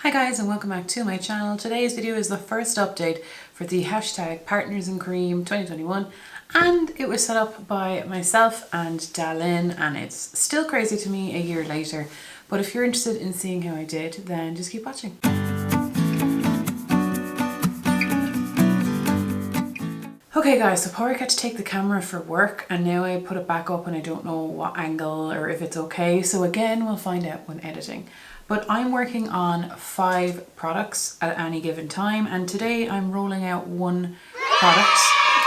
Hi guys and welcome back to my channel. Today's video is the first update for the hashtag Partners in Cream 2021 and it was set up by myself and DaLin and it's still crazy to me a year later, but if you're interested in seeing how I did then just keep watching. Okay guys, so Porrick had to take the camera for work and now I put it back up and I don't know what angle or if it's okay, so again we'll find out when editing. But I'm working on 5 products at any given time and today I'm rolling out 1 product,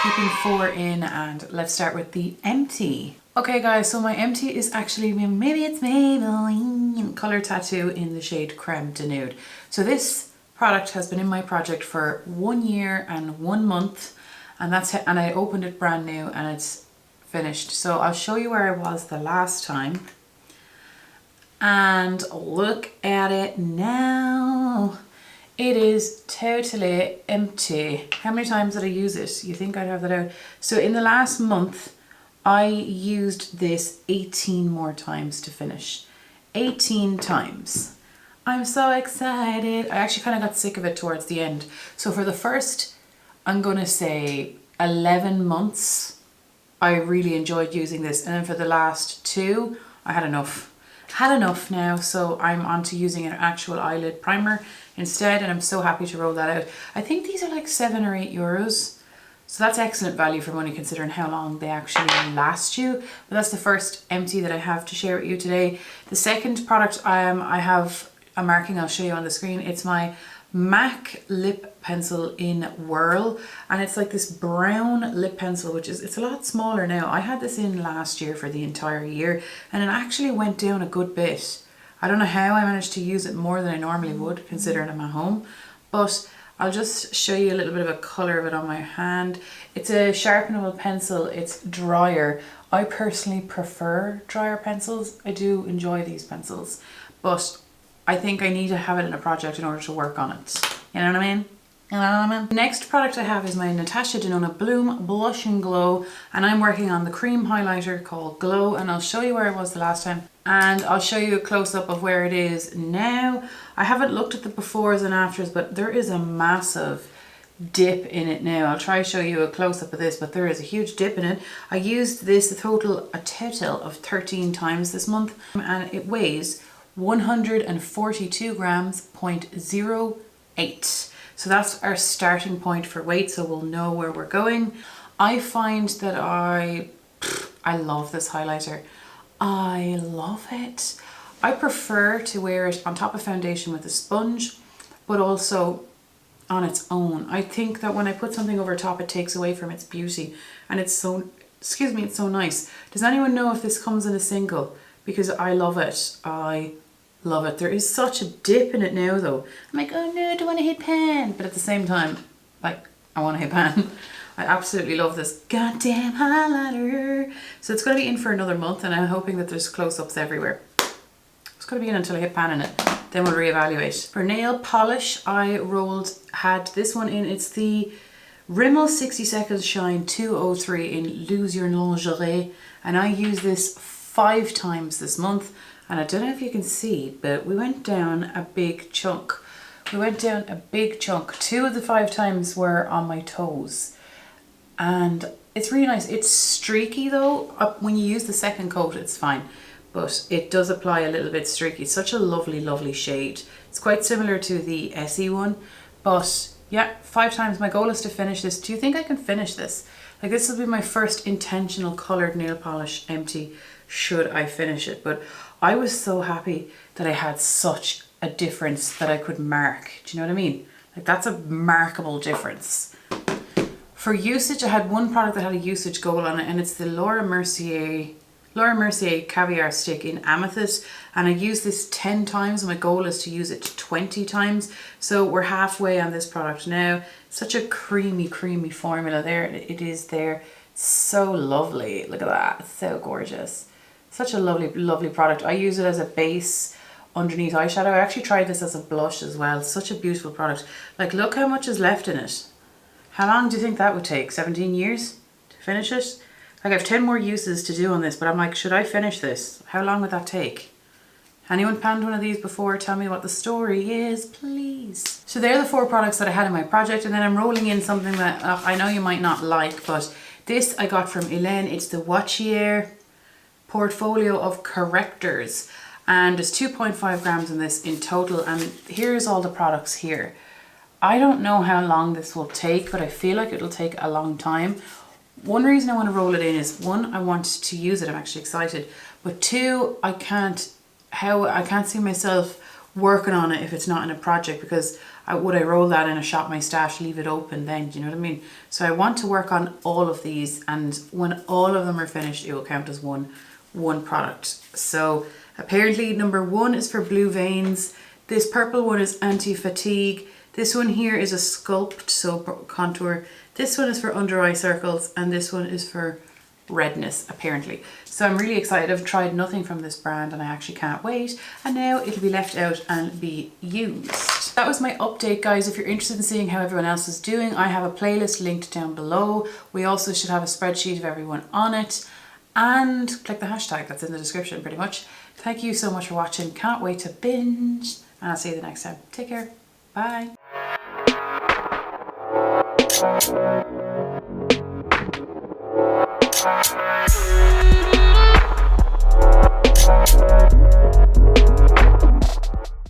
keeping 4 in, and let's start with the empty. Okay guys, so my empty is actually Maybe It's Maybelline Color Tattoo in the shade Creme de Nude. So this product has been in my project for 1 year and 1 month and I opened it brand new and it's finished. So I'll show you where I was the last time. And look at it now. It is totally empty. How many times did I use it? You think I'd have that out? So in the last month, I used this 18 more times to finish. 18 times. I'm so excited. I actually kind of got sick of it towards the end. So for the first, I'm going to say 11 months, I really enjoyed using this. And then for the last 2, I had enough. Now, so I'm on to using an actual eyelid primer instead, and I'm so happy to roll that out. I think these are like 7 or 8 euros, so that's excellent value for money considering how long they actually last you. But that's the first empty that I have to share with you today. The second product I have a marking I'll show you on the screen. It's my MAC lip pencil in Whirl, and it's like this brown lip pencil, which is, it's a lot smaller now. I had this in last year for the entire year and it actually went down a good bit. I don't know how I managed to use it more than I normally would considering I'm at home, but I'll just show you a little bit of a colour of it on my hand. It's a sharpenable pencil. It's drier. I personally prefer drier pencils. I do enjoy these pencils, but I think I need to have it in a project in order to work on it. You know what I mean? You know what I mean? The next product I have is my Natasha Denona Bloom Blush and Glow, and I'm working on the cream highlighter called Glow, and I'll show you where I was the last time and I'll show you a close-up of where it is now. I haven't looked at the befores and afters, but there is a massive dip in it now. I'll try to show you a close-up of this, but there is a huge dip in it. I used this a total of 13 times this month and it weighs 142 grams, 0.08. So that's our starting point for weight, so we'll know where we're going. I find that I love this highlighter. I love it. I prefer to wear it on top of foundation with a sponge, but also on its own. I think that when I put something over top, it takes away from its beauty, and it's so, excuse me, it's so nice. Does anyone know if this comes in a single? Because I love it. I love it. There is such a dip in it now though. I'm like, oh no, I don't want to hit pan. But at the same time, like, I want to hit pan. I absolutely love this goddamn highlighter. So it's going to be in for another month and I'm hoping that there's close-ups everywhere. It's going to be in until I hit pan in it. Then we'll reevaluate. For nail polish, I had this one in. It's the Rimmel 60 Seconds Shine 203 in Lose Your Lingerie. And I use this 5 times this month. And I don't know if you can see, but we went down a big chunk. 2 of the 5 times were on my toes. And it's really nice. It's streaky though. When you use the second coat, it's fine. But it does apply a little bit streaky. It's such a lovely, lovely shade. It's quite similar to the Essie one. But yeah, 5 times. My goal is to finish this. Do you think I can finish this? Like, this will be my first intentional coloured nail polish empty, should I finish it. But I was so happy that I had such a difference that I could mark. Do you know what I mean? Like, that's a markable difference. For usage, I had one product that had a usage goal on it, and it's the Laura Mercier Caviar Stick in Amethyst, and I used this 10 times. My goal is to use it 20 times. So we're halfway on this product now. Such a creamy formula there. It is there. So lovely. Look at that. It's so gorgeous. Such a lovely product. I use it as a base underneath eyeshadow. I actually tried this as a blush as well. Such a beautiful product. Like, look how much is left in it. How long do you think that would take? 17 years to finish it? Like, I have 10 more uses to do on this, but I'm like, should I finish this? How long would that take? Anyone panned one of these before? Tell me what the story is, please. So they're the 4 products that I had in my project, and then I'm rolling in something that I know you might not like, but this I got from Lyons. It's the Watchier portfolio of correctors, and there's 2.5 grams in this in total, and here's all the products here. I don't know how long this will take, but I feel like it'll take a long time. One reason I want to roll it in is, 1, I want to use it, I'm actually excited, but 2, I can't see myself working on it if it's not in a project, because would I roll that in a shop my stash, leave it open then, do you know what I mean? So I want to work on all of these, and when all of them are finished, it will count as one product. So apparently number 1 is for blue veins, this purple one is anti-fatigue, this one here is a sculpt, so contour, this one is for under eye circles, and this one is for redness apparently. So I'm really excited. I've tried nothing from this brand and I actually can't wait, and now it'll be left out and be used. That was my update, guys. If you're interested in seeing how everyone else is doing, I have a playlist linked down below. We also should have a spreadsheet of everyone on it, and click the hashtag that's in the description pretty much. Thank you so much for watching. Can't wait to binge, and I'll see you the next time. Take care. Bye. Thank you.